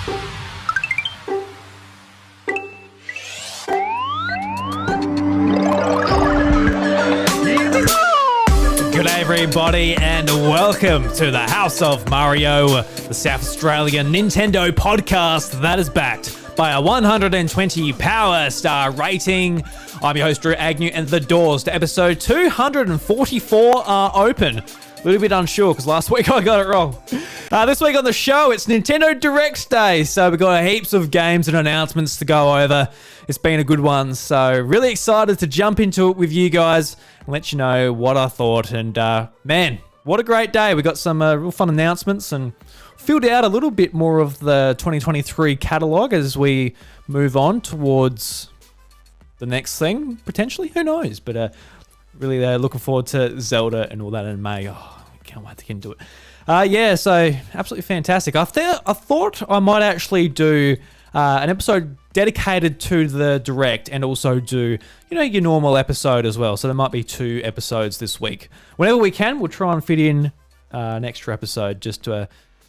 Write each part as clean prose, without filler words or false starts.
G'day everybody and welcome to the House of Mario, the South Australian Nintendo podcast that is backed by a 120 power star rating. I'm your host Drew Agnew and the doors to episode 244 are open. A little bit unsure because last week I got it wrong. This week on the show, it's Nintendo Direct Day, so we've got heaps of games and announcements to go over. It's been a good one, so really excited to jump into it with you guys and let you know what I thought. And man, what a great day. We got some real fun announcements and filled out a little bit more of the 2023 catalogue as we move on towards the next thing, potentially. Who knows? But really looking forward to Zelda and all that in May. Oh, can't wait to get into it. Yeah, so absolutely fantastic. I thought I might actually do an episode dedicated to the Direct and also do, your normal episode as well. So there might be 2 episodes this week. Whenever we can, we'll try and fit in an extra episode just to...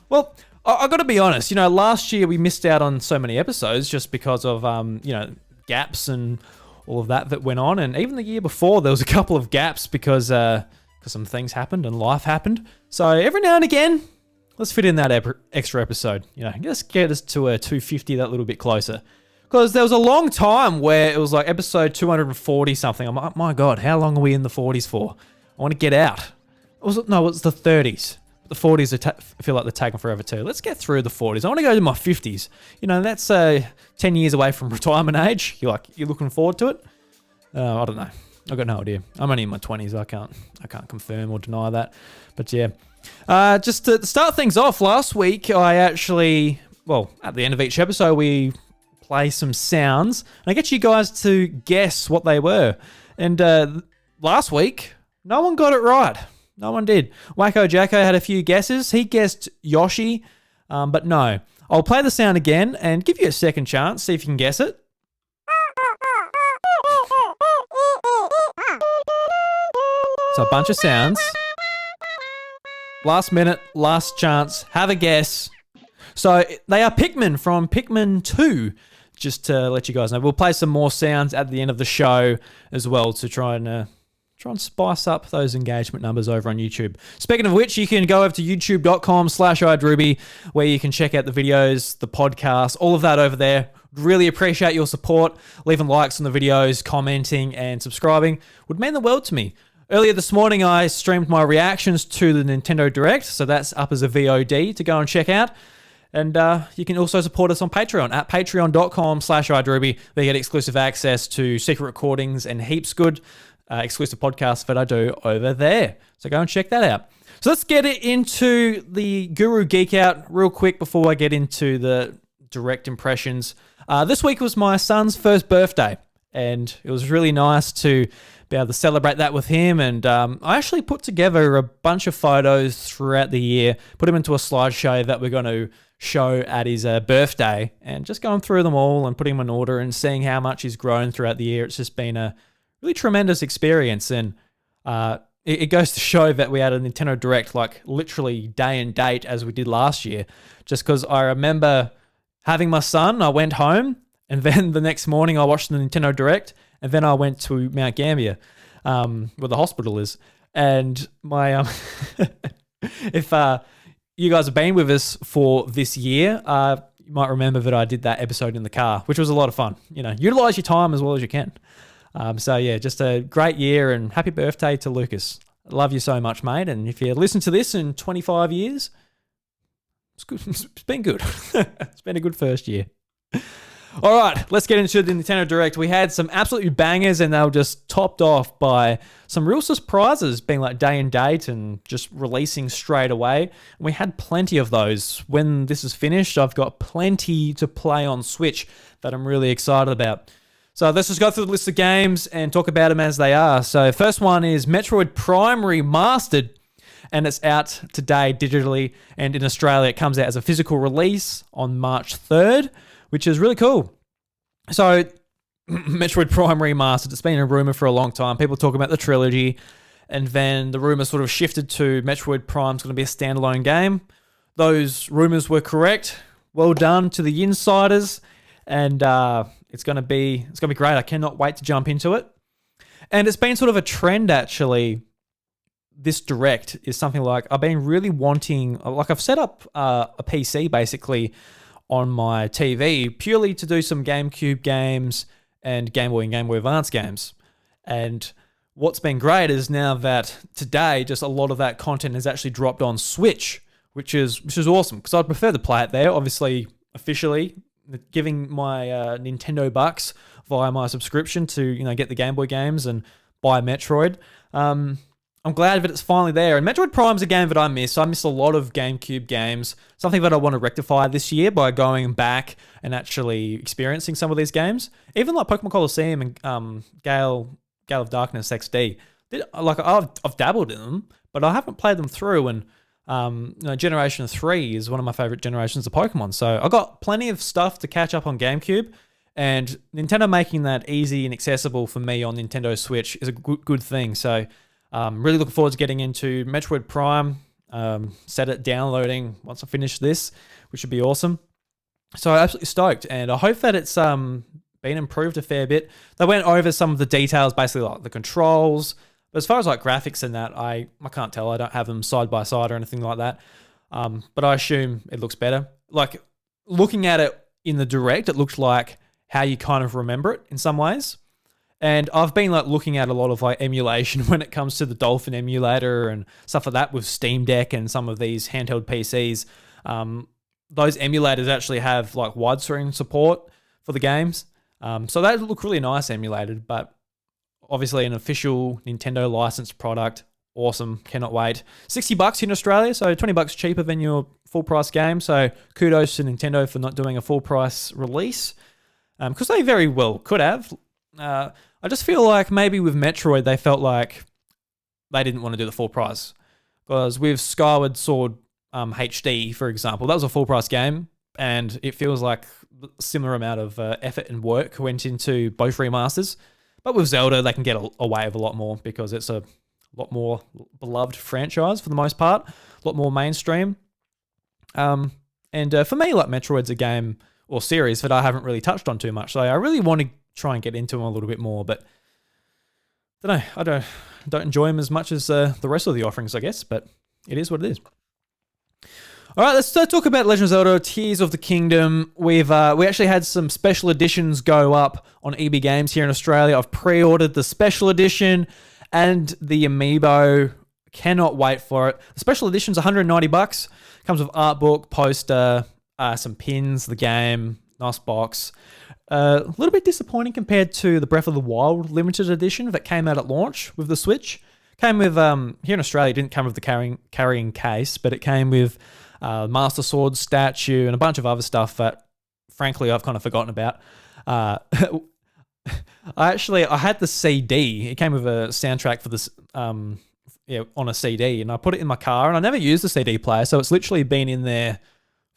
Well, I got to be honest, last year we missed out on so many episodes just because of, gaps and all of that went on. And even the year before, there was a couple of gaps because some things happened and life happened. So every now and again, let's fit in that extra episode. Just get us to a 250 that little bit closer. Because there was a long time where it was like episode 240 something. I'm like, my God, how long are we in the 40s for? I want to get out. It was the 30s. The 40s I feel like they're taking forever too. Let's get through the 40s. I want to go to my 50s. That's 10 years away from retirement age. You're looking forward to it? I don't know. I've got no idea. I'm only in my 20s. I can't confirm or deny that. But yeah. Just to start things off, last week I actually, at the end of each episode we play some sounds and I get you guys to guess what they were. And last week, no one got it right. No one did. Wacko Jacko had a few guesses. He guessed Yoshi, but no. I'll play the sound again and give you a second chance, see if you can guess it. So a bunch of sounds. Last minute, last chance, have a guess. So they are Pikmin from Pikmin 2, just to let you guys know. We'll play some more sounds at the end of the show as well to try and spice up those engagement numbers over on YouTube. Speaking of which, you can go over to youtube.com/iDruby where you can check out the videos, the podcast, all of that over there. Really appreciate your support. Leaving likes on the videos, commenting and subscribing would mean the world to me. Earlier this morning, I streamed my reactions to the Nintendo Direct, so that's up as a VOD to go and check out. And you can also support us on Patreon at patreon.com/iDruby. They get exclusive access to secret recordings and heaps good exclusive podcasts that I do over there. So go and check that out. So let's get into the Guru Geek Out real quick before I get into the Direct impressions. This week was my son's first birthday, and it was really nice to be able to celebrate that with him. And I actually put together a bunch of photos throughout the year, put them into a slideshow that we're going to show at his birthday, and just going through them all and putting them in order and seeing how much he's grown throughout the year. It's just been a really tremendous experience. And it goes to show that we had a Nintendo Direct like literally day and date as we did last year, just because I remember having my son, I went home, and then the next morning I watched the Nintendo Direct, and then I went to Mount Gambier, where the hospital is. And my if you guys have been with us for this year, you might remember that I did that episode in the car, which was a lot of fun. Utilize your time as well as you can. So yeah, just a great year, and happy birthday to Lucas. I love you so much, mate. And if you listen to this in 25 years, it's good. It's been good. It's been a good first year. All right, let's get into the Nintendo Direct. We had some absolutely bangers, and they were just topped off by some real surprises, being like day and date and just releasing straight away. And we had plenty of those. When this is finished, I've got plenty to play on Switch that I'm really excited about. So let's just go through the list of games and talk about them as they are. So first one is Metroid Prime Remastered, and it's out today digitally, and in Australia it comes out as a physical release on March 3rd, which is really cool. So Metroid Prime Remastered, it's been a rumor for a long time. People talk about the trilogy, and then the rumor sort of shifted to Metroid Prime's going to be a standalone game. Those rumors were correct. well done to the insiders, and it's gonna be great. I cannot wait to jump into it. And it's been sort of a trend actually. This direct is something like I've been really wanting. Like I've set up a PC basically on my TV purely to do some GameCube games and Game Boy and Game Boy Advance games. And what's been great is now that today, just a lot of that content has actually dropped on Switch, which is awesome because I'd prefer to play it there. Obviously, officially giving my Nintendo bucks via my subscription to get the Game Boy games and buy Metroid. I'm glad that it's finally there. And Metroid Prime's a game that I miss. I miss a lot of GameCube games. Something that I want to rectify this year by going back and actually experiencing some of these games. Even like Pokemon Colosseum and Gale of Darkness XD. I've dabbled in them, but I haven't played them through. And Generation 3 is one of my favorite generations of Pokemon. So I got plenty of stuff to catch up on GameCube. And Nintendo making that easy and accessible for me on Nintendo Switch is a good thing. So really looking forward to getting into Metroid Prime, set it downloading once I finish this, which would be awesome. So I'm absolutely stoked, and I hope that it's been improved a fair bit. They went over some of the details, basically like the controls, but as far as like graphics and that, I can't tell. I don't have them side by side or anything like that, but I assume it looks better. Like looking at it in the direct, it looks like how you kind of remember it in some ways. And I've been like looking at a lot of like emulation when it comes to the Dolphin emulator and stuff like that with Steam Deck and some of these handheld PCs. Those emulators actually have like widescreen support for the games. So they look really nice emulated, but obviously an official Nintendo licensed product. Awesome. Cannot wait. $60 in Australia, so $20 cheaper than your full price game. So kudos to Nintendo for not doing a full price release. Because they very well could have. I just feel like maybe with Metroid, they felt like they didn't want to do the full price. Because with Skyward Sword HD, for example, that was a full price game, and it feels like a similar amount of effort and work went into both remasters. But with Zelda, they can get away with a lot more because it's a lot more beloved franchise for the most part, a lot more mainstream. And for me, like Metroid's a game or series that I haven't really touched on too much. So I really want to try and get into them a little bit more, but I don't enjoy them as much as the rest of the offerings, I guess, but it is what it is. All right, let's talk about Legend of Zelda Tears of the Kingdom. We actually had some special editions go up on EB Games here in Australia. I've pre-ordered the special edition and the amiibo. Cannot wait for it. The special edition's $190. Comes with art book, poster, some pins, the game, nice box. A little bit disappointing compared to the Breath of the Wild limited edition that came out at launch with the Switch. Came with, here in Australia, it didn't come with the carrying case, but it came with Master Sword statue and a bunch of other stuff that, frankly, I've kind of forgotten about. I had the CD. It came with a soundtrack for this, on a CD, and I put it in my car, and I never used the CD player, so it's literally been in there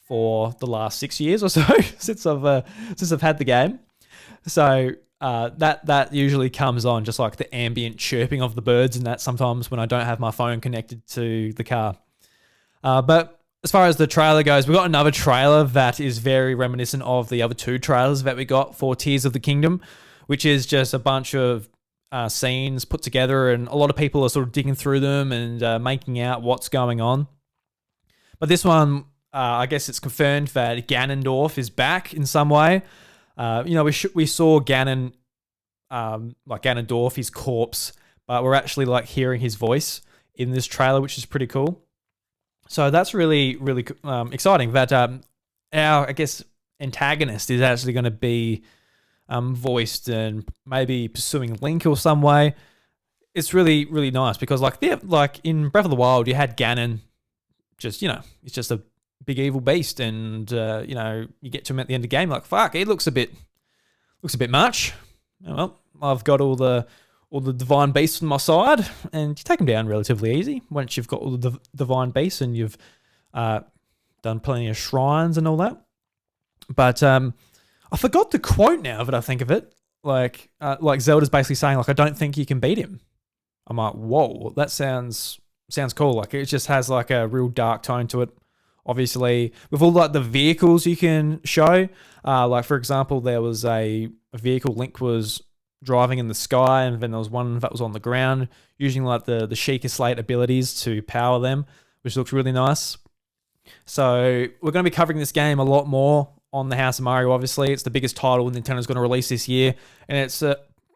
for the last 6 years or so since I've had the game. So that usually comes on, just like the ambient chirping of the birds and that sometimes when I don't have my phone connected to the car. But as far as the trailer goes, we got another trailer that is very reminiscent of the other two trailers that we got for Tears of the Kingdom, which is just a bunch of scenes put together, and a lot of people are sort of digging through them and making out what's going on. But this one, I guess it's confirmed that Ganondorf is back in some way. We saw Ganon, like Ganondorf, his corpse, but we're actually like hearing his voice in this trailer, which is pretty cool. So that's really, really exciting that our, I guess, antagonist is actually going to be voiced and maybe pursuing Link or some way. It's really, really nice because like in Breath of the Wild, you had Ganon, just, it's just a big evil beast, and you get to him at the end of the game, like fuck, it looks a bit much. Well, I've got all the divine beasts on my side, and you take them down relatively easy once you've got all the divine beasts and you've done plenty of shrines and all that. But I forgot the quote now that I think of it. Like Zelda's basically saying, like, I don't think you can beat him. I'm like, whoa, that sounds cool. Like it just has like a real dark tone to it. obviously, with all like the vehicles you can show. Like for example, there was a vehicle Link was driving in the sky, and then there was one that was on the ground, using like the Sheikah Slate abilities to power them, which looks really nice. So we're going to be covering this game a lot more on the House of Mario, obviously. It's the biggest title Nintendo's going to release this year, and it's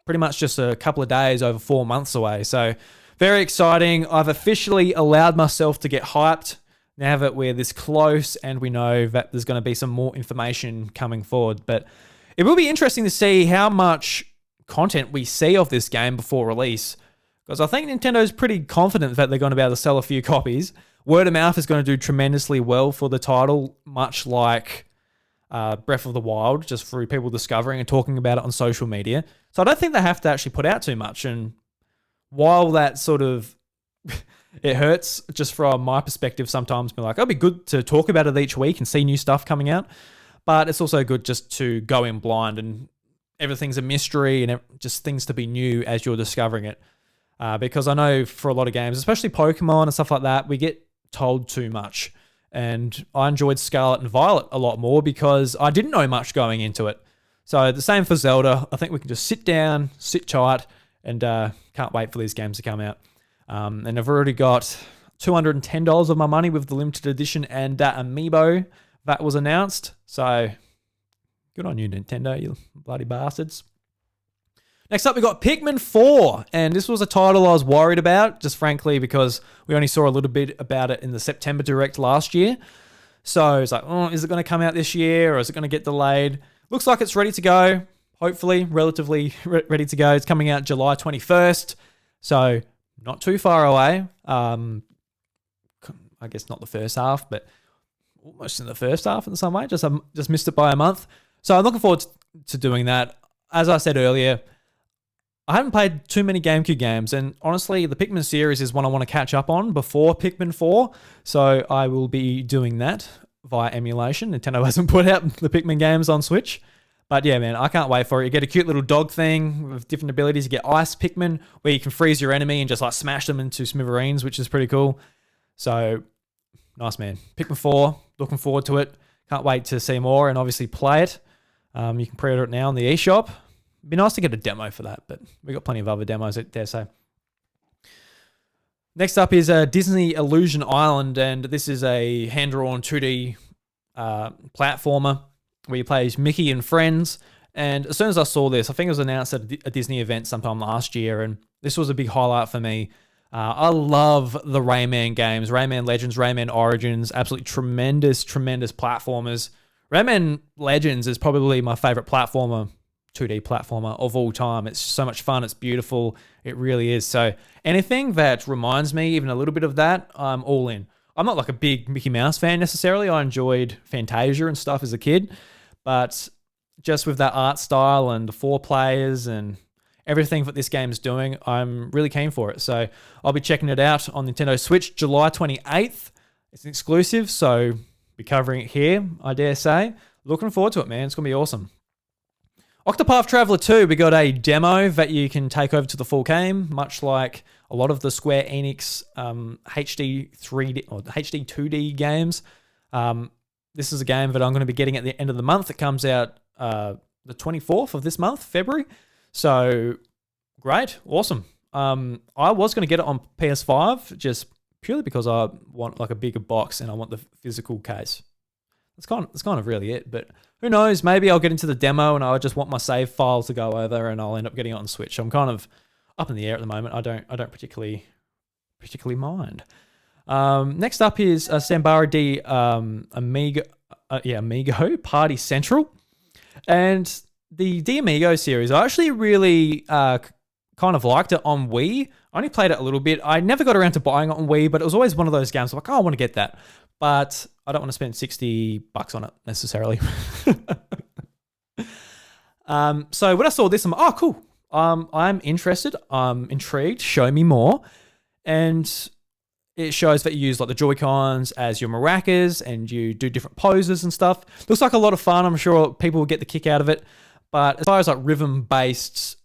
pretty much just a couple of days, over 4 months away. So very exciting. I've officially allowed myself to get hyped now that we're this close and we know that there's going to be some more information coming forward. But it will be interesting to see how much content we see of this game before release, because I think Nintendo's pretty confident that they're going to be able to sell a few copies. Word of mouth is going to do tremendously well for the title, much like Breath of the Wild, just through people discovering and talking about it on social media. So I don't think they have to actually put out too much. And while that sort of it hurts just from my perspective sometimes, be like, it'll be good to talk about it each week and see new stuff coming out, but it's also good just to go in blind and everything's a mystery and just things to be new as you're discovering it. Because I know for a lot of games, especially Pokemon and stuff like that, we get told too much. And I enjoyed Scarlet and Violet a lot more because I didn't know much going into it. So the same for Zelda. I think we can just sit down, sit tight, and can't wait for these games to come out. And I've already got $210 of my money with the limited edition and that amiibo that was announced. So good on you, Nintendo, you bloody bastards. Next up, we got Pikmin 4, and this was a title I was worried about, just frankly, because we only saw a little bit about it in the September Direct last year. So it's like, oh, is it going to come out this year, or is it going to get delayed? Looks like it's ready to go, hopefully, relatively ready to go. It's coming out July 21st, so not too far away. I guess not the first half, but almost in the first half in some way. Just missed it by a month. So I'm looking forward to doing that. As I said earlier, I haven't played too many GameCube games, and honestly, the Pikmin series is one I want to catch up on before Pikmin 4, so I will be doing that via emulation. Nintendo hasn't put out the Pikmin games on Switch, but yeah, man, I can't wait for it. You get a cute little dog thing with different abilities. You get Ice Pikmin, where you can freeze your enemy and just like smash them into smithereens, which is pretty cool. So, nice, man. Pikmin 4, looking forward to it. Can't wait to see more and obviously play it. You can pre-order it now on the eShop. It'd be nice to get a demo for that, but we've got plenty of other demos, I dare say. Next up is Disney Illusion Island, and this is a hand-drawn 2D platformer where you play as Mickey and friends. And as soon as I saw this, I think it was announced at a Disney event sometime last year, and this was a big highlight for me. I love the Rayman games, Rayman Legends, Rayman Origins, absolutely tremendous platformers. Rayman Legends is probably my favorite platformer, 2D platformer of all time. It's so much fun. It's beautiful. It really is. So anything that reminds me even a little bit of that, I'm all in. I'm not like a big Mickey Mouse fan necessarily. I enjoyed Fantasia and stuff as a kid, but just with that art style and the 4 players and everything that this game is doing, I'm really keen for it. So I'll be checking it out on Nintendo Switch July 28th. It's an exclusive, so be covering it here, I dare say. Looking forward to it, man. It's going to be awesome. Octopath Traveler 2, we got a demo that you can take over to the full game, much like a lot of the Square Enix HD 3D or HD 2D games. This is a game that I'm going to be getting at the end of the month. It comes out the 24th of this month, February. So great, awesome. I was going to get it on PS5 just purely because I want like a bigger box and I want the physical case. That's kind of really it, but who knows? Maybe I'll get into the demo and I just want my save file to go over and I'll end up getting it on Switch. I'm kind of up in the air at the moment. I don't particularly mind. Next up is Sambara D Amigo Party Central, and the D Amigo series. I actually really kind of liked it on Wii. I only played it a little bit. I never got around to buying it on Wii, but it was always one of those games like, oh, I want to get that. But I don't want to spend $60 on it necessarily. So when I saw this, I'm like, oh, cool. I'm interested. I'm intrigued. Show me more. And it shows that you use like the Joy-Cons as your maracas and you do different poses and stuff. Looks like a lot of fun. I'm sure people will get the kick out of it. But as far as like rhythm-based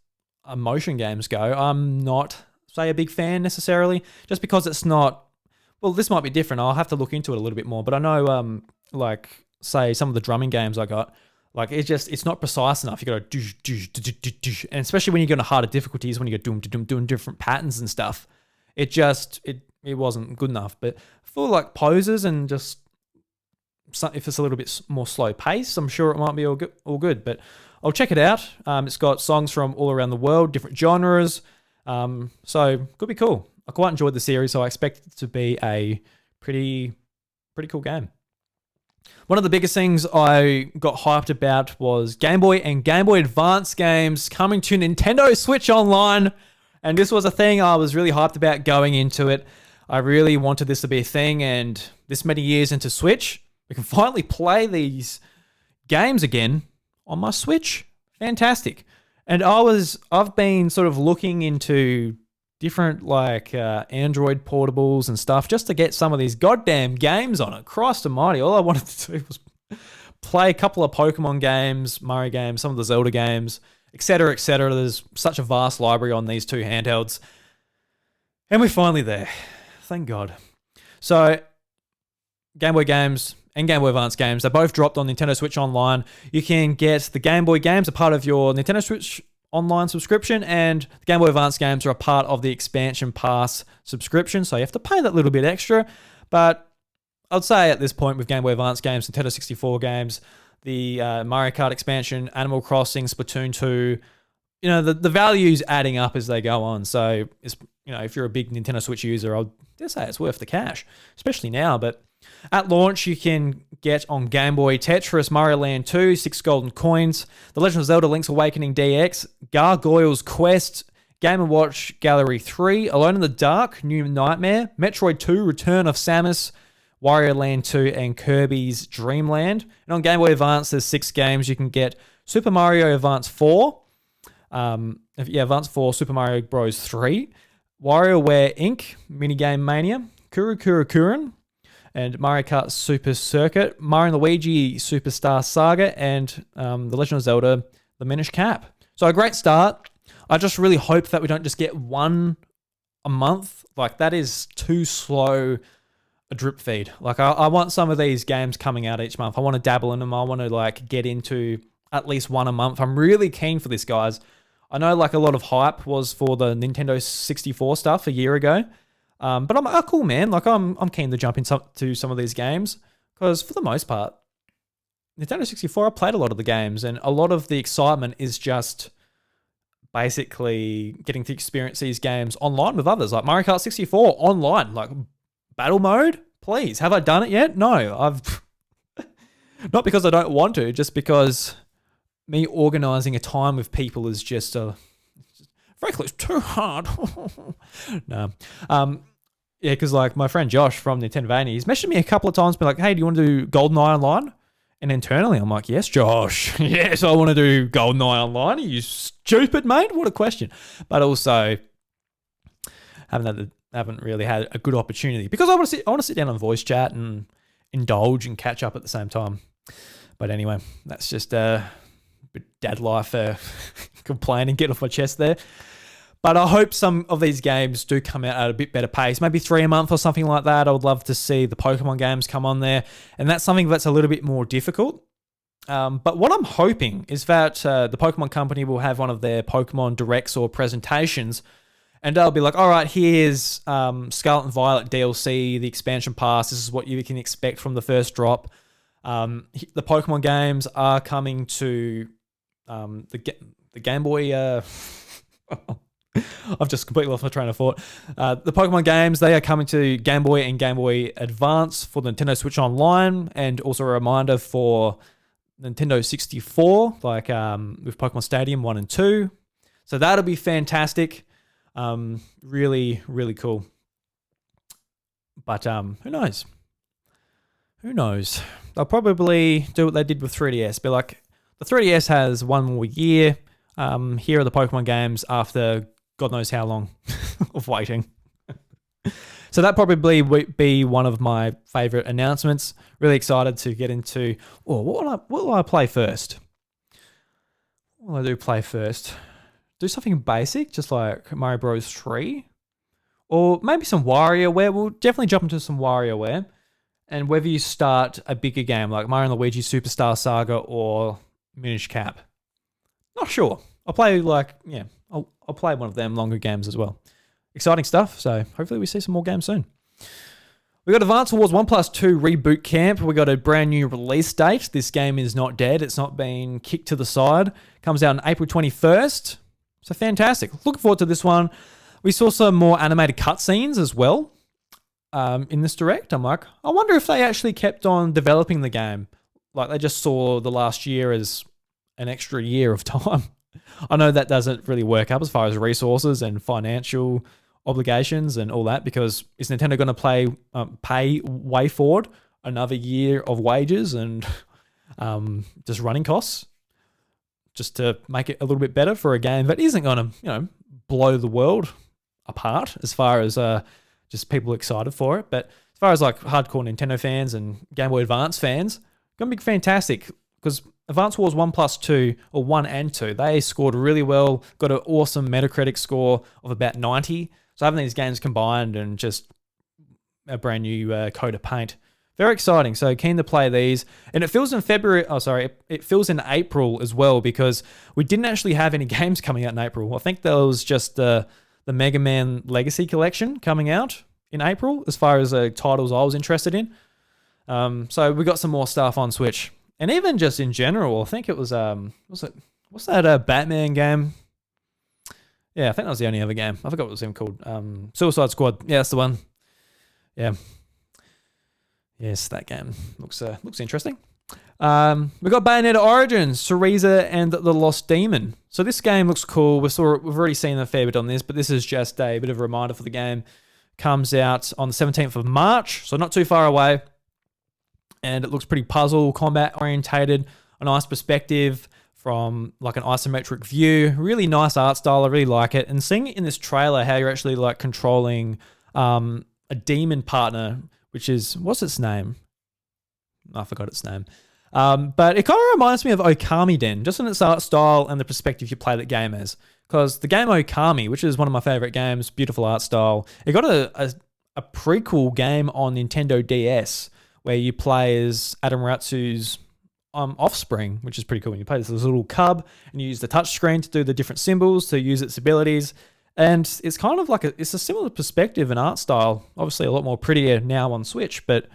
motion games go, I'm not, say, a big fan necessarily, just because it's not well, this might be different. I'll have to look into it a little bit more. But I know, like, say some of the drumming games I got, like it's not precise enough. You got to and especially when you get into harder difficulties, when you go doing different patterns and stuff, it wasn't good enough. But for like poses and just if it's a little bit more slow pace, I'm sure it might be all good. But I'll check it out. It's got songs from all around the world, different genres. So could be cool. I quite enjoyed the series, so I expect it to be a pretty cool game. One of the biggest things I got hyped about was Game Boy and Game Boy Advance games coming to Nintendo Switch Online. And this was a thing I was really hyped about going into it. I really wanted this to be a thing, and this many years into Switch, we can finally play these games again on my Switch. Fantastic. And I've been sort of looking into different like Android portables and stuff just to get some of these goddamn games on it. Christ almighty, all I wanted to do was play a couple of Pokemon games, Mario games, some of the Zelda games, etc., etc. There's such a vast library on these two handhelds. And we're finally there. Thank God. So, Game Boy games and Game Boy Advance games, they both dropped on Nintendo Switch Online. You can get the Game Boy games, a part of your Nintendo Switch Online subscription, and the Game Boy Advance games are a part of the Expansion Pass subscription, so you have to pay that little bit extra. But I'd say at this point with Game Boy Advance games, Nintendo 64 games, the Mario Kart expansion, Animal Crossing, Splatoon 2, the value's adding up as they go on. So it's, if you're a big Nintendo Switch user, I'd dare say it's worth the cash, especially now. But at launch, you can get on Game Boy Tetris, Mario Land 2, 6 golden coins, The Legend of Zelda Link's Awakening DX, Gargoyle's Quest, Game & Watch Gallery 3, Alone in the Dark, New Nightmare, Metroid 2, Return of Samus, Wario Land 2, and Kirby's Dream Land. And on Game Boy Advance, there's 6 games. You can get Super Mario Advance 4, Advance 4, Super Mario Bros. 3, WarioWare Inc., Minigame Mania, Kuru Kuru Kurin, and Mario Kart Super Circuit, Mario & Luigi Superstar Saga, and The Legend of Zelda The Minish Cap. So a great start. I just really hope that we don't just get one a month. Like, that is too slow a drip feed. Like, I want some of these games coming out each month. I want to dabble in them. I want to, like, get into at least one a month. I'm really keen for this, guys. I know, like, a lot of hype was for the Nintendo 64 stuff a year ago. But I'm cool, man. Like, I'm keen to jump into some of these games because for the most part, Nintendo 64, I played a lot of the games, and a lot of the excitement is just basically getting to experience these games online with others, like Mario Kart 64 online, like battle mode. Please, have I done it yet? No, I've not because I don't want to, just because me organizing a time with people is just frankly, it's too hard. No. Yeah, because like my friend Josh from Nintendo, he's messaged me a couple of times, been like, hey, do you want to do GoldenEye online? And internally, I'm like, yes, Josh. Yes, I want to do GoldenEye online. Are you stupid, mate? What a question. But also, haven't really had a good opportunity because I want to sit down on voice chat and indulge and catch up at the same time. But anyway, that's just dad life complaining, get off my chest there. But I hope some of these games do come out at a bit better pace, maybe 3 a month or something like that. I would love to see the Pokemon games come on there, and that's something that's a little bit more difficult. But what I'm hoping is that the Pokemon company will have one of their Pokemon Directs or presentations, and they'll be like, all right, here's Scarlet and Violet DLC, the expansion pass. This is what you can expect from the first drop. The Pokemon games are coming to the Game Boy... I've just completely lost my train of thought. The Pokemon games, they are coming to Game Boy and Game Boy Advance for the Nintendo Switch Online, and also a reminder for Nintendo 64, like with Pokemon Stadium 1 and 2. So that'll be fantastic. Really, really cool. But who knows? Who knows? They'll probably do what they did with 3DS. Be like, the 3DS has one more year. Here are the Pokemon games after God knows how long of waiting. So that probably would be one of my favorite announcements. Really excited to get into, what will I play first? What will I play first? Do something basic, just like Mario Bros. 3? or maybe some WarioWare. We'll definitely jump into some WarioWare. And whether you start a bigger game like Mario & Luigi Superstar Saga or Minish Cap. Not sure. I'll play I'll play one of them longer games as well. Exciting stuff. So hopefully we see some more games soon. We got Advance Wars 1+2 Reboot Camp. We got a brand new release date. This game is not dead. It's not been kicked to the side. Comes out on April 21st. So fantastic. Looking forward to this one. We saw some more animated cutscenes as well in this direct. I'm like, I wonder if they actually kept on developing the game. Like they just saw the last year as an extra year of time. I know that doesn't really work up as far as resources and financial obligations and all that, because is Nintendo going to pay way forward another year of wages and just running costs just to make it a little bit better for a game that isn't going to blow the world apart as far as just people excited for it. But as far as like hardcore Nintendo fans and Game Boy Advance fans, going to be fantastic, because Advance Wars 1+2, or 1 and 2, they scored really well, got an awesome Metacritic score of about 90. So having these games combined and just a brand new coat of paint, very exciting. So keen to play these. And it feels in it feels in April as well, because we didn't actually have any games coming out in April. I think there was just the Mega Man Legacy Collection coming out in April, as far as titles I was interested in. So we got some more stuff on Switch. And even just in general, I think it was, what's that Batman game? Yeah, I think that was the only other game. I forgot what it was even called. Suicide Squad. Yeah, that's the one. Yeah. Yes, that game looks interesting. We got Bayonetta Origins, Cereza and the Lost Demon. So this game looks cool. We've already seen a fair bit on this, but this is just a bit of a reminder for the game. Comes out on the 17th of March, so not too far away. And it looks pretty puzzle, combat orientated, a nice perspective from like an isometric view. Really nice art style. I really like it. And seeing it in this trailer, how you're actually like controlling a demon partner, which is, what's its name? I forgot its name. But it kind of reminds me of Okami Den, just in its art style and the perspective you play that game as. Because the game Okami, which is one of my favorite games, beautiful art style, it got a prequel game on Nintendo DS where you play as Adam Ratsu's offspring, which is pretty cool. You play this little cub and you use the touch screen to do the different symbols to use its abilities. And it's kind of like it's a similar perspective and art style. Obviously a lot more prettier now on Switch, but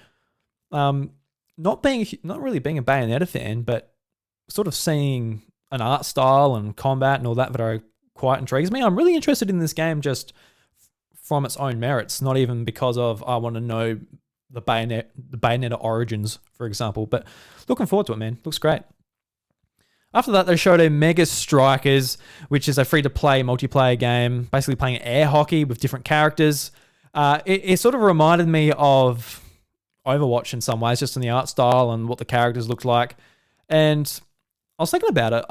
not really being a Bayonetta fan, but sort of seeing an art style and combat and all that are quite intrigues me. I'm really interested in this game just from its own merits, not even because of I want to know the Bayonetta Origins, for example. But looking forward to it, man. Looks great. After that, they showed a Mega Strikers, which is a free-to-play multiplayer game, basically playing air hockey with different characters. It sort of reminded me of Overwatch in some ways, just in the art style and what the characters looked like. And I was thinking about it.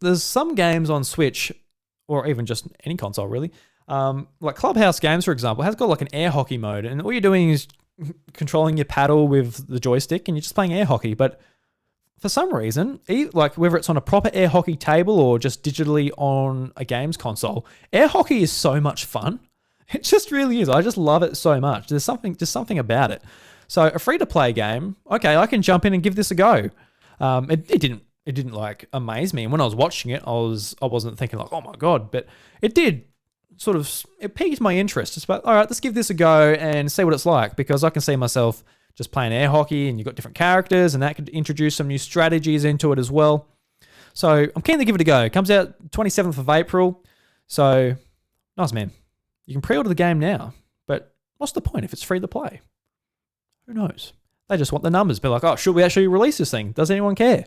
There's some games on Switch, or even just any console really, like Clubhouse Games, for example, has got like an air hockey mode, and all you're doing is controlling your paddle with the joystick and you're just playing air hockey. But for some reason, like whether it's on a proper air hockey table or just digitally on a games console, air hockey is so much fun. It just really is. I just love it so much. There's something about it. So a free-to-play game, okay, I can jump in and give this a go. It didn't like amaze me. And when I was watching it, I wasn't thinking like, oh my God, but it did sort of, it piqued my interest. It's about, all right, let's give this a go and see what it's like, because I can see myself just playing air hockey and you've got different characters and that could introduce some new strategies into it as well. So I'm keen to give it a go. It comes out 27th of April. So nice, man. You can pre-order the game now, but what's the point if it's free to play? Who knows? They just want the numbers. Be like, oh, should we actually release this thing? Does anyone care?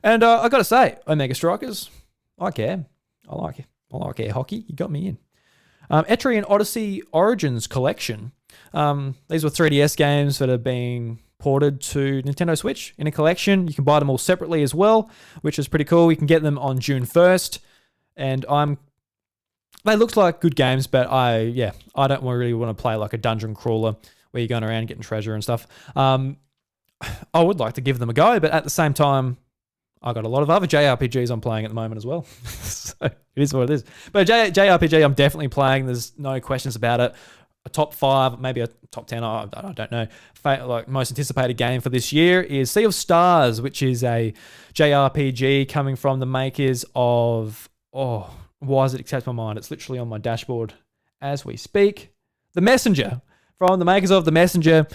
And I got to say, Omega Strikers, I care. I like it. I like air hockey. You got me in. Etrian Odyssey Origins Collection. These were 3DS games that are being ported to Nintendo Switch in a collection. You can buy them all separately as well, which is pretty cool. You can get them on June 1st. And they look like good games, but I don't really want to play like a dungeon crawler where you're going around getting treasure and stuff. I would like to give them a go, but at the same time, I got a lot of other JRPGs I'm playing at the moment as well. So it is what it is. But JRPG, I'm definitely playing. There's no questions about it. a top 5, maybe a top 10, I don't know. Like most anticipated game for this year is Sea of Stars, which is a JRPG coming from the makers of, why does it escape my mind? It's literally on my dashboard as we speak. The Messenger. From the makers of The Messenger.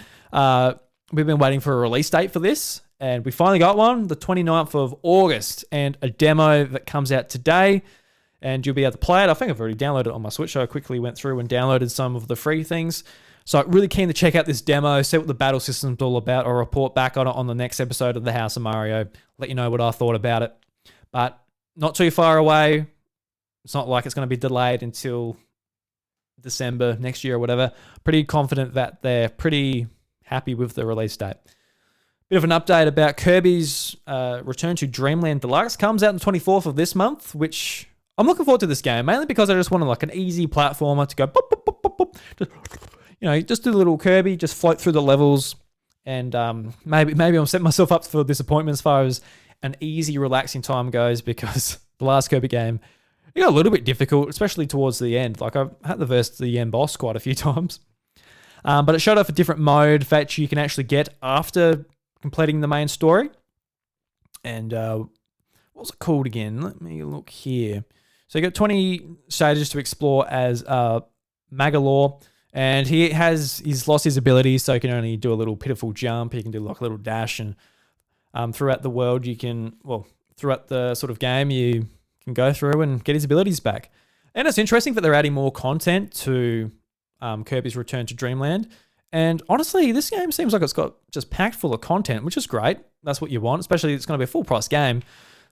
We've been waiting for a release date for this, and we finally got one, the 29th of August, and a demo that comes out today, and you'll be able to play it. I think I've already downloaded it on my Switch, so I quickly went through and downloaded some of the free things. So really keen to check out this demo, see what the battle system's all about. I'll report back on it on the next episode of The House of Mario, let you know what I thought about it. But not too far away. It's not like it's going to be delayed until December next year or whatever. Pretty confident that they're pretty happy with the release date. Bit of an update about Kirby's Return to Dreamland Deluxe. Comes out on the 24th of this month, which I'm looking forward to this game, mainly because I just wanted like an easy platformer to go boop, boop, boop, boop, boop. Just do a little Kirby, just float through the levels, and maybe I'm setting myself up for disappointment as far as an easy, relaxing time goes, because the last Kirby game, it got a little bit difficult, especially towards the end. Like, I've had to verse the end boss quite a few times. But it showed off a different mode that you can actually get after completing the main story. And what was it called again? Let me look here. So you got 20 stages to explore as Magalore. And he's lost his abilities, so he can only do a little pitiful jump. He can do like a little dash. And throughout the world, throughout the sort of game, you can go through and get his abilities back. And it's interesting that they're adding more content to Kirby's Return to Dreamland. And honestly, this game seems like it's got just packed full of content, which is great. That's what you want, especially it's going to be a full price game.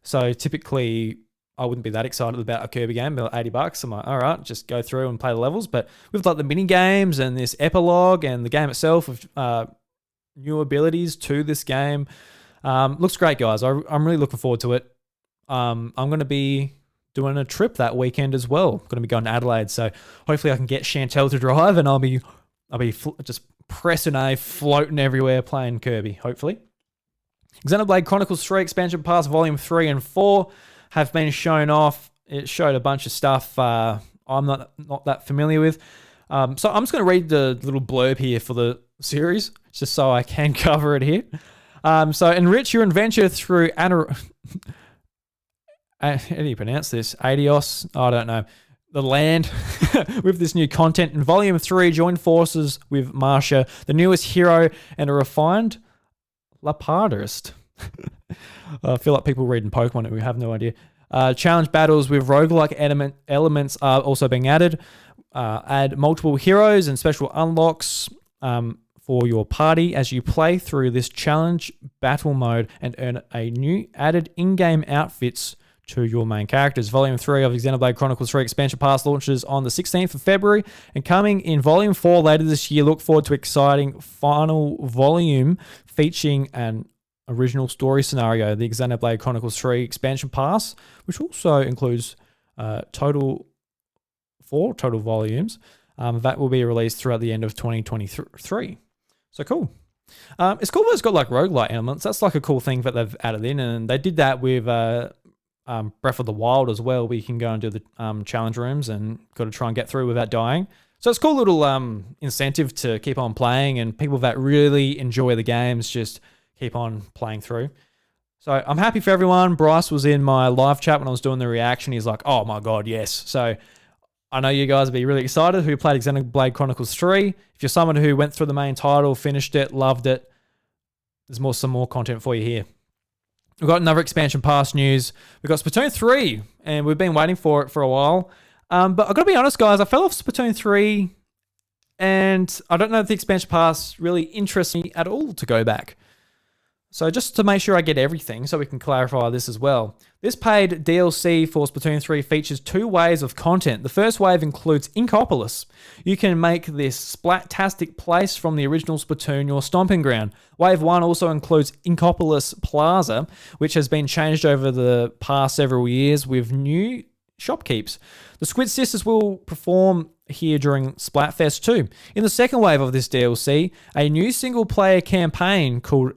So typically, I wouldn't be that excited about a Kirby game, about $80. I'm like, all right, just go through and play the levels. But with like the mini games and this epilogue and the game itself with new abilities to this game, looks great, guys. I'm really looking forward to it. I'm going to be doing a trip that weekend as well. I'm going to be going to Adelaide, so hopefully I can get Chantel to drive, and I'll be just pressing A, floating everywhere, playing Kirby. Hopefully, Xenoblade Chronicles 3 Expansion Pass Volume 3 and 4 have been shown off. It showed a bunch of stuff I'm not that familiar with. So I'm just going to read the little blurb here for the series, just so I can cover it here. So enrich your adventure through how do you pronounce this? Adios? I don't know. The land with this new content. In Volume 3, join forces with Marcia, the newest hero, and a refined Lapardist. I feel like people reading Pokemon and we have no idea. Challenge battles with roguelike elements are also being added. Add multiple heroes and special unlocks for your party as you play through this challenge battle mode, and earn a new added in-game outfits to your main characters. Volume 3 of Xenoblade Chronicles 3 Expansion Pass launches on the 16th of February, and coming in Volume 4 later this year. Look forward to exciting final volume featuring an original story scenario, the Xenoblade Chronicles 3 Expansion Pass, which also includes four total volumes that will be released throughout the end of 2023. So cool. It's cool that it's got like roguelike elements. That's like a cool thing that they've added in, and they did that with Breath of the Wild as well, where you can go and do the challenge rooms and got to try and get through without dying. So it's a cool little incentive to keep on playing, and people that really enjoy the games just keep on playing through. So I'm happy for everyone. Bryce was in my live chat when I was doing the reaction. He's like, oh my God, yes. So I know you guys will be really excited who played Xenoblade Chronicles 3. If you're someone who went through the main title, finished it, loved it, there's some more content for you here. We've got another expansion pass news. We've got Splatoon 3, and we've been waiting for it for a while. But I've got to be honest, guys, I fell off Splatoon 3, and I don't know if the expansion pass really interests me at all to go back. So just to make sure I get everything, so we can clarify this as well. This paid DLC for Splatoon 3 features 2 waves of content. The first wave includes Inkopolis. You can make this splat-tastic place from the original Splatoon your stomping ground. Wave 1 also includes Inkopolis Plaza, which has been changed over the past several years with new shopkeeps. The Squid Sisters will perform here during Splatfest 2. In the second wave of this DLC, a new single-player campaign called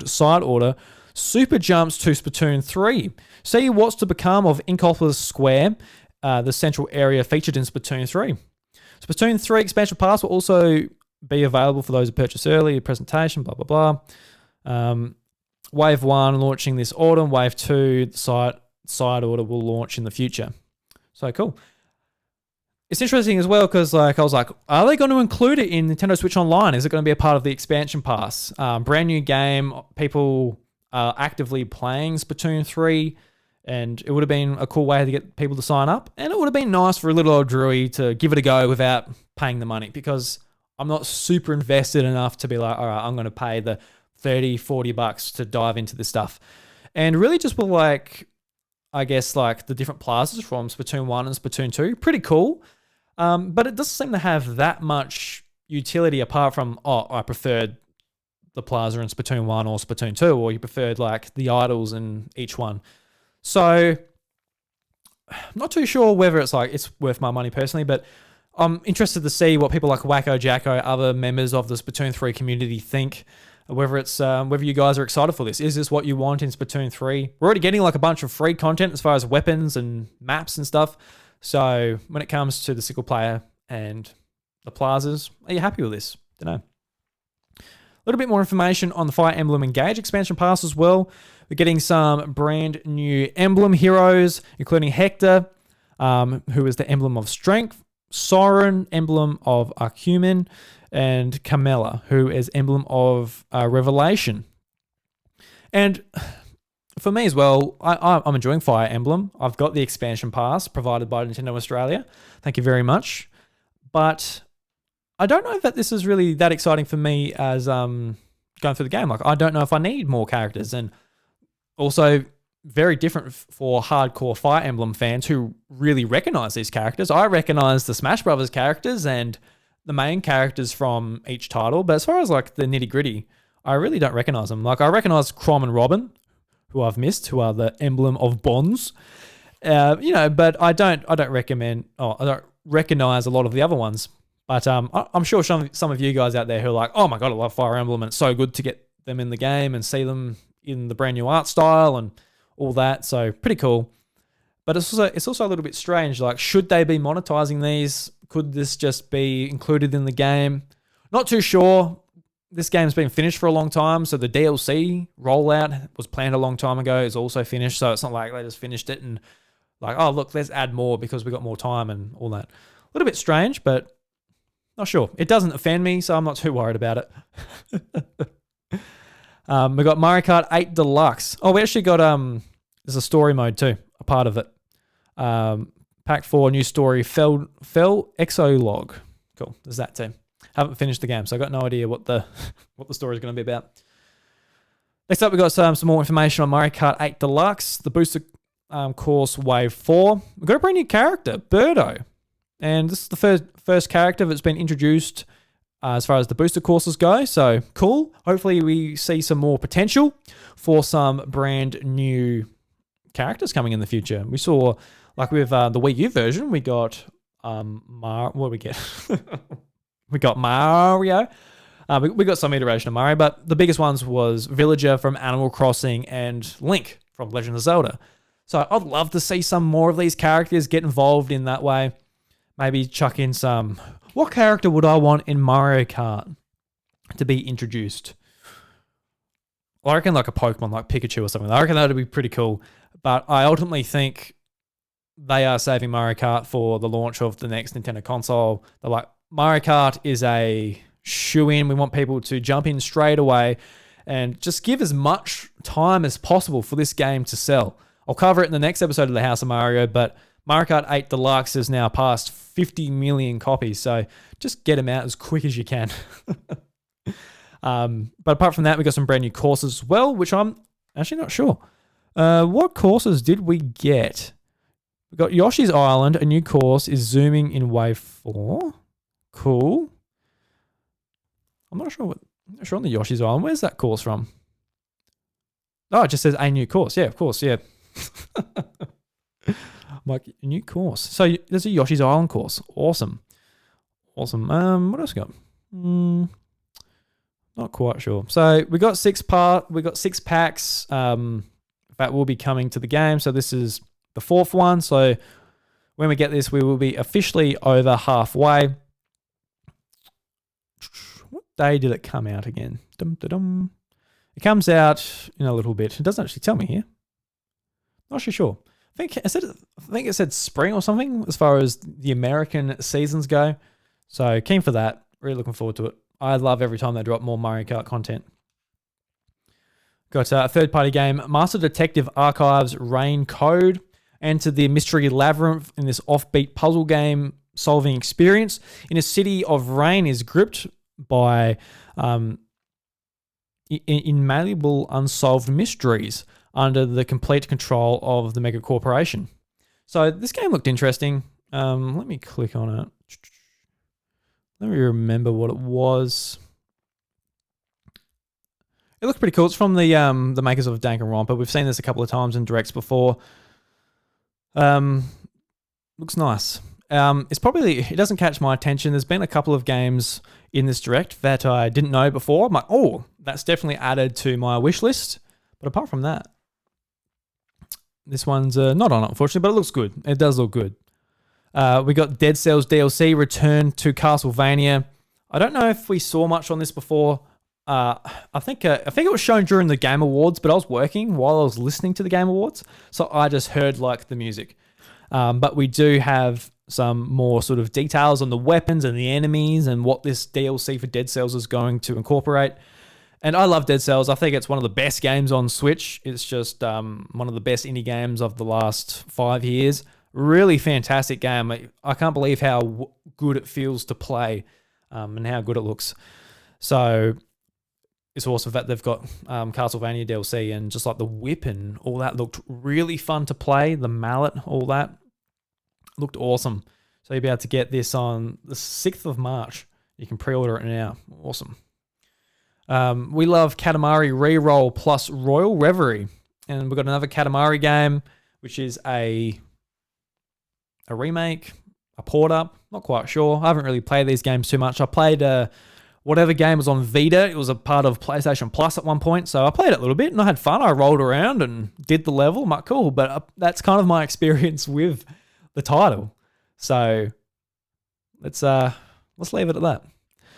Side Order super jumps to Splatoon 3. See what's to become of Inkopolis Square, the central area featured in Splatoon 3. Splatoon 3 expansion pass will also be available for those who purchase early, presentation, blah, blah, blah. Wave 1 launching this autumn. Wave 2, the side order will launch in the future. So cool. It's interesting as well because I was like, are they going to include it in Nintendo Switch Online? Is it going to be a part of the expansion pass? Brand new game. People are actively playing Splatoon 3, and it would have been a cool way to get people to sign up. And it would have been nice for a little old Drewy to give it a go without paying the money, because I'm not super invested enough to be like, all right, I'm going to pay the $30-$40 to dive into this stuff. And really just with I guess the different plazas from Splatoon 1 and Splatoon 2. Pretty cool. But it doesn't seem to have that much utility apart from, I preferred the plaza in Splatoon 1 or Splatoon 2, or you preferred the idols in each one. So I'm not too sure whether it's worth my money personally, but I'm interested to see what people like Wacko Jacko, other members of the Splatoon 3 community think, whether you guys are excited for this. Is this what you want in Splatoon 3? We're already getting a bunch of free content as far as weapons and maps and stuff. So when it comes to the single player and the plazas, are you happy with this? Don't know. A little bit more information on the Fire Emblem Engage expansion pass as well. We're getting some brand new emblem heroes, including Hector, who is the emblem of strength, Soren, emblem of Arcumen, and Carmela, who is emblem of revelation. And for me as well, I'm enjoying Fire Emblem. I've got the expansion pass provided by Nintendo Australia. Thank you very much. But I don't know that this is really that exciting for me as going through the game. I don't know if I need more characters. And also very different for hardcore Fire Emblem fans who really recognize these characters. I recognize the Smash Brothers characters and the main characters from each title. But as far as the nitty gritty, I really don't recognize them. I recognize Chrom and Robin, who I've missed, who are the emblem of bonds. But I don't recognize a lot of the other ones. But I'm sure some of you guys out there who are like, oh my God, I love Fire Emblem, and it's so good to get them in the game and see them in the brand new art style and all that. So pretty cool. But it's also a little bit strange. Should they be monetizing these? Could this just be included in the game? Not too sure. This game's been finished for a long time, so the DLC rollout was planned a long time ago. It's also finished, so it's not like they just finished it and oh, look, let's add more because we got more time and all that. A little bit strange, but not sure. It doesn't offend me, so I'm not too worried about it. We got Mario Kart 8 Deluxe. Oh, we actually got there's a story mode too, a part of it. Pack 4, new story, Fell Exolog. Cool, there's that too. Haven't finished the game, so I got no idea what the story is going to be about. Next up, we got some more information on Mario Kart 8 Deluxe, the booster course Wave 4. We've got a brand new character, Birdo, and this is the first character that's been introduced as far as the booster courses go. So cool. Hopefully, we see some more potential for some brand new characters coming in the future. We saw with the Wii U version, we got what do we get? We got Mario. We got some iteration of Mario, but the biggest ones was Villager from Animal Crossing and Link from Legend of Zelda. So I'd love to see some more of these characters get involved in that way. Maybe chuck in some... What character would I want in Mario Kart to be introduced? Well, I reckon a Pokemon like Pikachu or something. I reckon that would be pretty cool. But I ultimately think they are saving Mario Kart for the launch of the next Nintendo console. They're like, Mario Kart is a shoe-in. We want people to jump in straight away and just give as much time as possible for this game to sell. I'll cover it in the next episode of the House of Mario, but Mario Kart 8 Deluxe is now past 50 million copies, so just get them out as quick as you can. But apart from that, we got some brand new courses as well, which I'm actually not sure. What courses did we get? We got Yoshi's Island. A new course is zooming in Wave 4. Cool. I'm not sure on the Yoshi's Island. Where's that course from? Oh, it just says a new course. Yeah, of course. Yeah. A new course. So there's a Yoshi's Island course. Awesome. What else we got? Not quite sure. So we got 6 packs that will be coming to the game. So this is the 4th one. So when we get this, we will be officially over halfway. What day did it come out again? It comes out in a little bit. It doesn't actually tell me here. Not actually sure. I think it said spring or something as far as the American seasons go. So keen for that. Really looking forward to it. I love every time they drop more Mario Kart content. Got a third-party game, Master Detective Archives Rain Code. Enter the mystery labyrinth in this offbeat puzzle game solving experience in a city of rain is gripped by inmalleable unsolved mysteries under the complete control of the mega corporation. So this game looked interesting. Let me click on it. Let me remember what it was. It looked pretty cool. It's from the makers of Danganronpa. We've seen this a couple of times in directs before. Looks nice. It doesn't catch my attention. There's been a couple of games in this direct that I didn't know before. I'm like, oh, that's definitely added to my wish list. But apart from that, this one's not on it, unfortunately, but it looks good. It does look good. We got Dead Cells DLC, Return to Castlevania. I don't know if we saw much on this before. I think it was shown during the Game Awards, but I was working while I was listening to the Game Awards, so I just heard like the music. But we do have some more sort of details on the weapons and the enemies and what this DLC for Dead Cells is going to incorporate. And I love Dead Cells. I think it's one of the best games on Switch. It's just one of the best indie games of the last 5 years. Really fantastic game. I can't believe how good it feels to play and how good it looks. So it's awesome that they've got Castlevania DLC and just like the whip and all that looked really fun to play. The mallet, all that looked awesome. So you'll be able to get this on the 6th of March. You can pre-order it now. Awesome. We love Katamari Reroll plus Royal Reverie. And we've got another Katamari game, which is a remake, a port up. Not quite sure. I haven't really played these games too much. I played whatever game was on Vita. It was a part of PlayStation Plus at one point. So I played it a little bit and I had fun. I rolled around and did the level. I'm like, cool. But that's kind of my experience with the title. So let's leave it at that.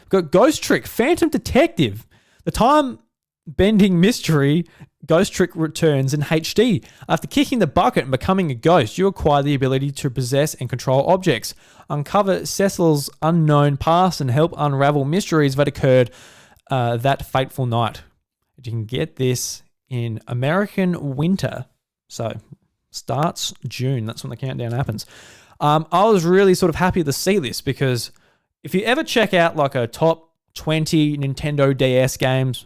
We've got Ghost Trick Phantom Detective. The time-bending mystery Ghost Trick returns in HD. After kicking the bucket and becoming a ghost, you acquire the ability to possess and control objects, uncover Cecil's unknown past, and help unravel mysteries that occurred that fateful night. You can get this in American winter. So, starts June. That's when the countdown happens. I was really sort of happy to see this because if you ever check out like a top 20 Nintendo DS games,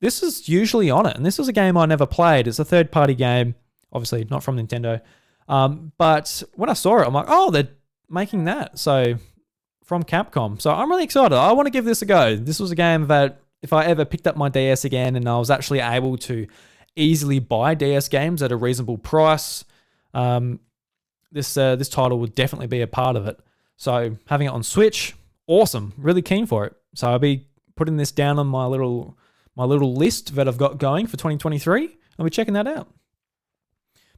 this is usually on it. And this was a game I never played. It's a third-party game, obviously not from Nintendo. But when I saw it, I'm like, oh, they're making that. So from Capcom. So I'm really excited. I want to give this a go. This was a game that if I ever picked up my DS again and I was actually able to easily buy DS games at a reasonable price, this title would definitely be a part of it. So having it on Switch, awesome. Really keen for it. So I'll be putting this down on my little list that I've got going for 2023. I'll be checking that out.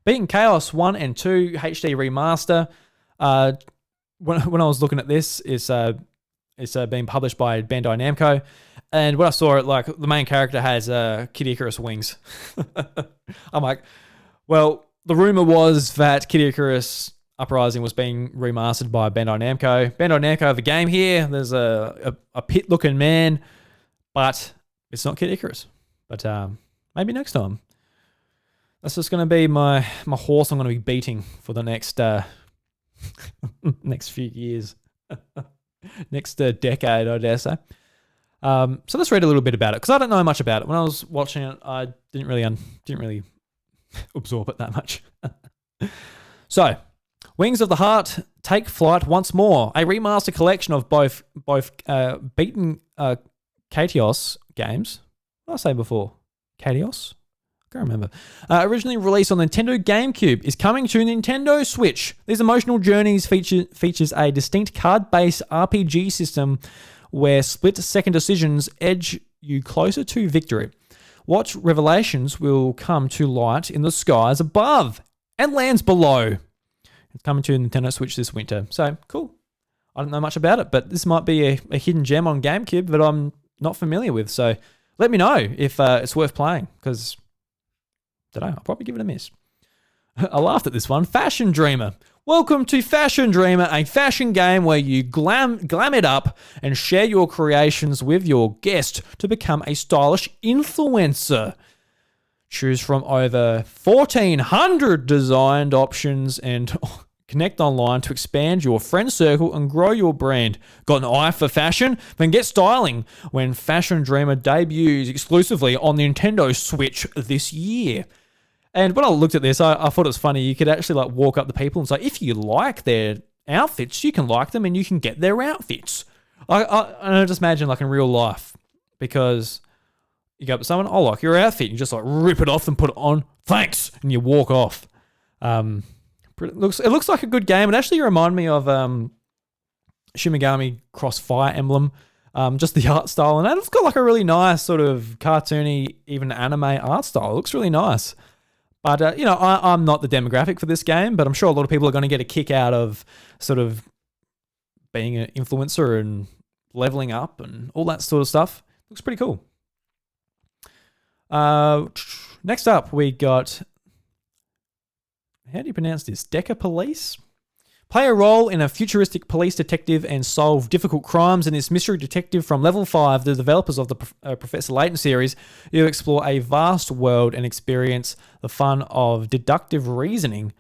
Beaten Chaos 1 and 2 HD Remaster. When I was looking at this, it's being published by Bandai Namco. And when I saw it, like the main character has Kid Icarus wings. I'm like, well, the rumor was that Kid Icarus Uprising was being remastered by Bandai Namco. Bandai Namco have a game here. There's a pit-looking man, but it's not Kid Icarus. But maybe next time. That's just going to be my horse I'm going to be beating for the next next few years. Next decade, I dare say. So let's read a little bit about it, because I don't know much about it. When I was watching it, I didn't really absorb it that much. So, Wings of the Heart, Take Flight Once More, a remaster collection of both beaten Katios games. What did I say before? Katios? I can't remember. Originally released on Nintendo GameCube, is coming to Nintendo Switch. These emotional journeys features a distinct card-based RPG system where split-second decisions edge you closer to victory. What revelations will come to light in the skies above and lands below? It's coming to Nintendo Switch this winter. So, cool. I don't know much about it, but this might be a hidden gem on GameCube that I'm not familiar with. So let me know if it's worth playing, because I don't know, I'll probably give it a miss. I laughed at this one. Fashion Dreamer. Welcome to Fashion Dreamer, a fashion game where you glam it up and share your creations with your guest to become a stylish influencer. Choose from over 1,400 designed options and connect online to expand your friend circle and grow your brand. Got an eye for fashion? Then get styling when Fashion Dreamer debuts exclusively on the Nintendo Switch this year. And when I looked at this, I thought it was funny. You could actually like walk up to people and say, if you like their outfits, you can like them and you can get their outfits. I just imagine like in real life, because you go up to someone, I like your outfit. You just like rip it off and put it on. Thanks. And you walk off. It looks like a good game. It actually reminded me of Shin Megami Cross Fire Emblem. Just the art style. And it's got like a really nice sort of cartoony, even anime art style. It looks really nice. But, I'm not the demographic for this game, but I'm sure a lot of people are going to get a kick out of sort of being an influencer and leveling up and all that sort of stuff. Looks pretty cool. Next up, we got, how do you pronounce this? Deca Police? Play a role in a futuristic police detective and solve difficult crimes in this mystery detective from Level 5, the developers of the Professor Layton series. You explore a vast world and experience the fun of deductive reasoning.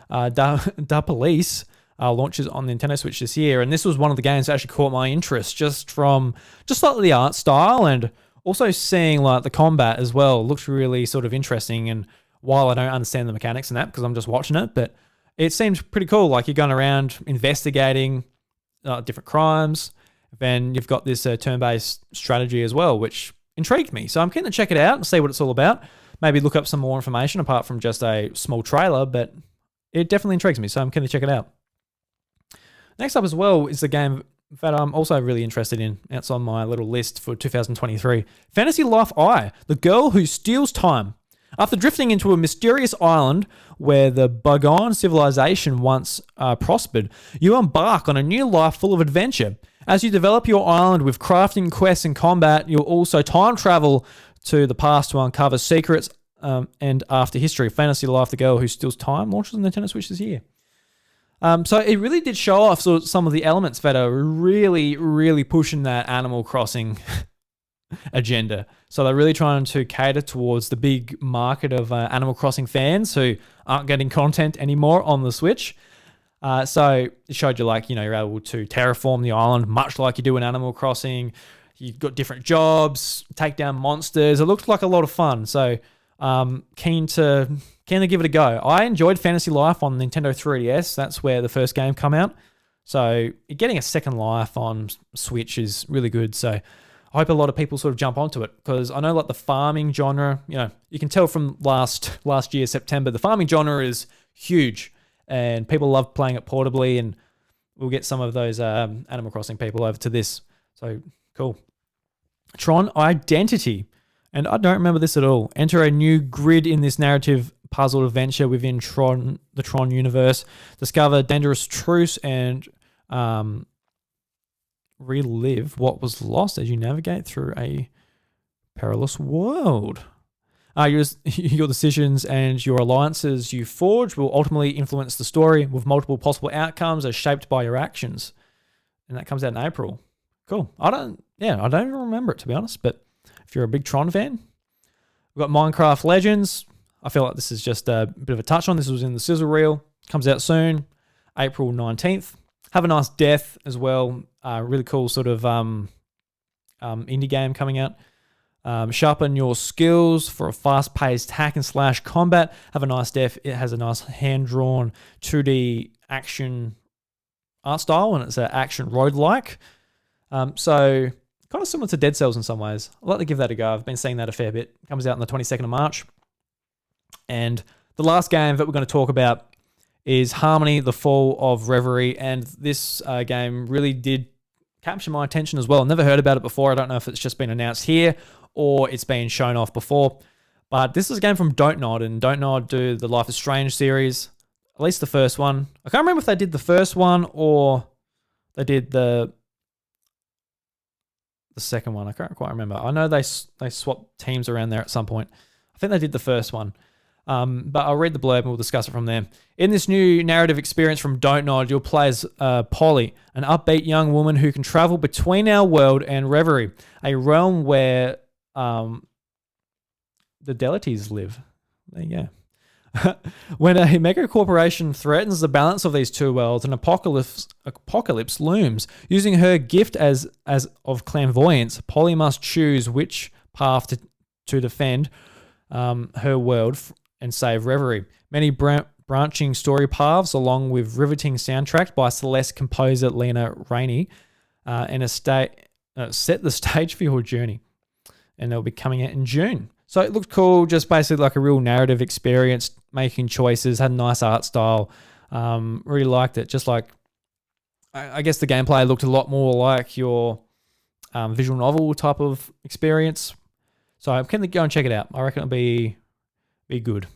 Da Police launches on the Nintendo Switch this year, and this was one of the games that actually caught my interest just like the art style, and also seeing like the combat as well. It looks really sort of interesting, and while I don't understand the mechanics in that because I'm just watching it, but it seems pretty cool. Like you're going around investigating different crimes. Then you've got this turn-based strategy as well, which intrigued me. So I'm keen to check it out and see what it's all about. Maybe look up some more information apart from just a small trailer, but it definitely intrigues me. So I'm keen to check it out. Next up as well is the game that I'm also really interested in. It's on my little list for 2023. Fantasy Life I, the girl who steals time. After drifting into a mysterious island where the bygone civilization once prospered, you embark on a new life full of adventure. As you develop your island with crafting, quests, and combat, you'll also time travel to the past to uncover secrets and after history. Fantasy Life: The Girl Who Steals Time launches on Nintendo Switch this year. So it really did show off sort of some of the elements that are really, really pushing that Animal Crossing agenda. So they're really trying to cater towards the big market of Animal Crossing fans who aren't getting content anymore on the Switch. So it showed you like, you're able to terraform the island much like you do in Animal Crossing. You've got different jobs, take down monsters. It looked like a lot of fun. So keen to give it a go. I enjoyed Fantasy Life on Nintendo 3DS. That's where the first game come out. So getting a second life on Switch is really good. So I hope a lot of people sort of jump onto it, because I know like the farming genre, you can tell from last year, September, the farming genre is huge and people love playing it portably, and we'll get some of those Animal Crossing people over to this. So cool. Tron Identity. And I don't remember this at all. Enter a new grid in this narrative puzzle adventure within the Tron universe. Discover dangerous truths and relive what was lost as you navigate through a perilous world. Your decisions and your alliances you forge will ultimately influence the story, with multiple possible outcomes as shaped by your actions. And that comes out in April. Cool. I don't even remember it, to be honest, but if you're a big Tron fan, we've got Minecraft Legends. I feel like this is just a bit of a touch on. This was in the sizzle reel. Comes out soon, April 19th. Have a Nice Death as well. Really cool sort of indie game coming out. Sharpen your skills for a fast-paced hack and slash combat. Have a Nice Death. It has a nice hand-drawn 2D action art style, and it's an action roguelike. So kind of similar to Dead Cells in some ways. I'd like to give that a go. I've been seeing that a fair bit. Comes out on the 22nd of March. And the last game that we're going to talk about is Harmony: The Fall of Reverie, and this game really did capture my attention as well. I've never heard about it before. I don't know if it's just been announced here or it's been shown off before, but this is a game from Don't Nod, and Don't Nod do the Life is Strange series, at least the first one. I can't remember if they did the first one or they did the second one. I can't quite remember. I know they swapped teams around there at some point. I think they did the first one. But I'll read the blurb and we'll discuss it from there. In this new narrative experience from Don't Nod, you'll play as Polly, an upbeat young woman who can travel between our world and Reverie, a realm where the Delities live. There you go. When a mega corporation threatens the balance of these two worlds, an apocalypse looms. Using her gift as of clairvoyance, Polly must choose which path to defend her world and save Reverie. Many branching story paths, along with riveting soundtrack by Celeste composer Lena Rainey, and set the stage for your journey. And they'll be coming out in June. So it looked cool, just basically like a real narrative experience, making choices, had a nice art style. Really liked it. Just like, I guess the gameplay looked a lot more like your visual novel type of experience. So I'm going to go and check it out. I reckon it'll be good.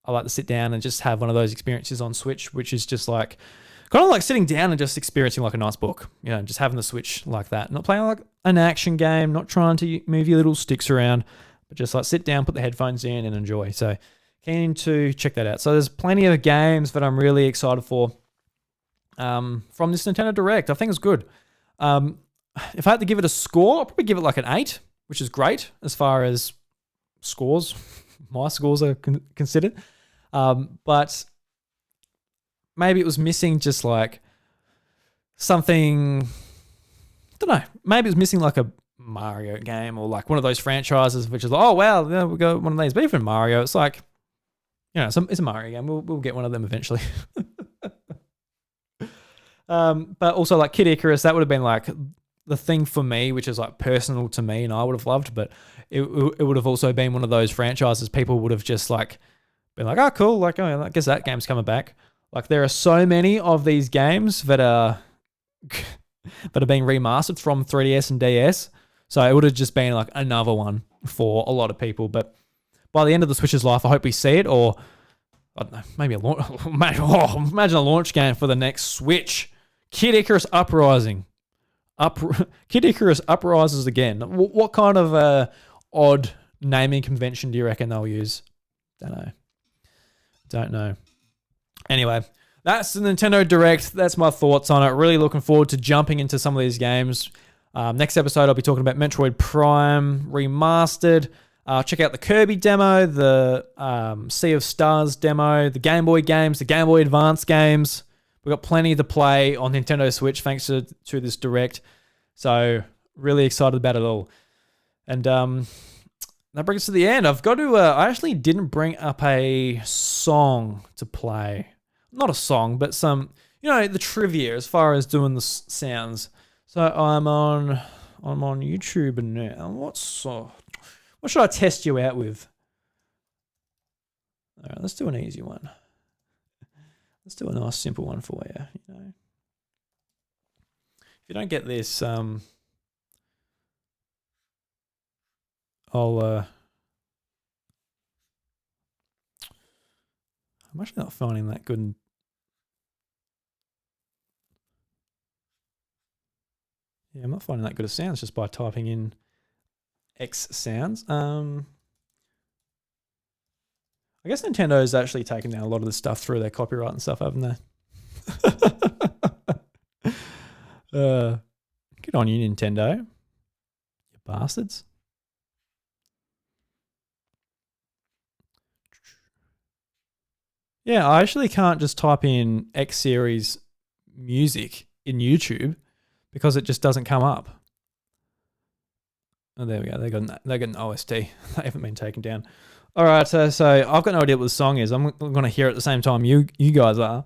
I like to sit down and just have one of those experiences on Switch, which is just like, kind of like sitting down and just experiencing like a nice book. You know, just having the Switch like that. Not playing like an action game, not trying to move your little sticks around, but just like sit down, put the headphones in and enjoy. So keen to check that out. So there's plenty of games that I'm really excited for from this Nintendo Direct. I think it's good. If I had to give it a score, I'll probably give it like an 8, which is great as far as scores. My scores are considered. But maybe it was missing just like something, I don't know, maybe it was missing like a Mario game or like one of those franchises which is like, oh wow, yeah, we'll go one of these. But even Mario, it's like, you know, it's a Mario game. We'll get one of them eventually. But also like Kid Icarus, that would have been like the thing for me, which is like personal to me and I would have loved, but it would have also been one of those franchises people would have just like been like, oh cool, like, oh, I guess that game's coming back. Like there are so many of these games that are being remastered from 3DS and DS. So it would have just been like another one for a lot of people. But by the end of the Switch's life, I hope we see it, or I don't know, maybe a launch. Imagine a launch game for the next Switch. Kid Icarus Uprising. Kid Icarus Uprises again. What kind of odd naming convention do you reckon they'll use? Don't know. Anyway, that's the Nintendo Direct. That's my thoughts on it. Really looking forward to jumping into some of these games. Next episode, I'll be talking about Metroid Prime Remastered. Check out the Kirby demo, the Sea of Stars demo, the Game Boy games, the Game Boy Advance games. We've got plenty to play on Nintendo Switch thanks to this Direct. So really excited about it all. And that brings us to the end. I've got to, I actually didn't bring up a song to play. Not a song, but some, you know, the trivia as far as doing the sounds. So I'm on YouTube now. What should I test you out with? All right, let's do an easy one. Let's do a nice simple one for you. You know, if you don't get this, I'm actually not finding that good. Yeah, I'm not finding that good of sounds just by typing in X sounds. I guess Nintendo's actually taken down a lot of this stuff through their copyright and stuff, haven't they? Good on you, Nintendo. You bastards. Yeah, I actually can't just type in X series music in YouTube because it just doesn't come up. Oh, there we go. They got an OST. They haven't been taken down. All right, so I've got no idea what the song is. I'm going to hear it at the same time you guys are.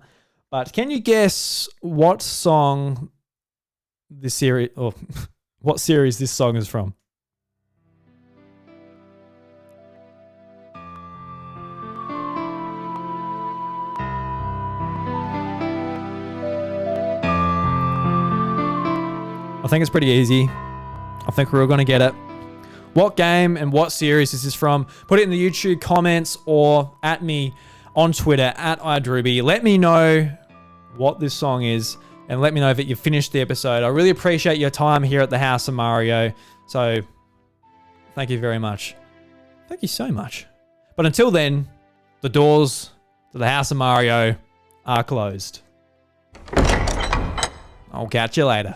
But can you guess what song this series, or what series this song is from? I think it's pretty easy. I think we're all going to get it. What game and what series is this from? Put it in the YouTube comments or at me on Twitter at iDruby. Let me know what this song is. and let me know that you've finished the episode. I really appreciate your time here at the House of Mario. So, thank you very much. Thank you so much. But until then, the doors to the House of Mario are closed. I'll catch you later.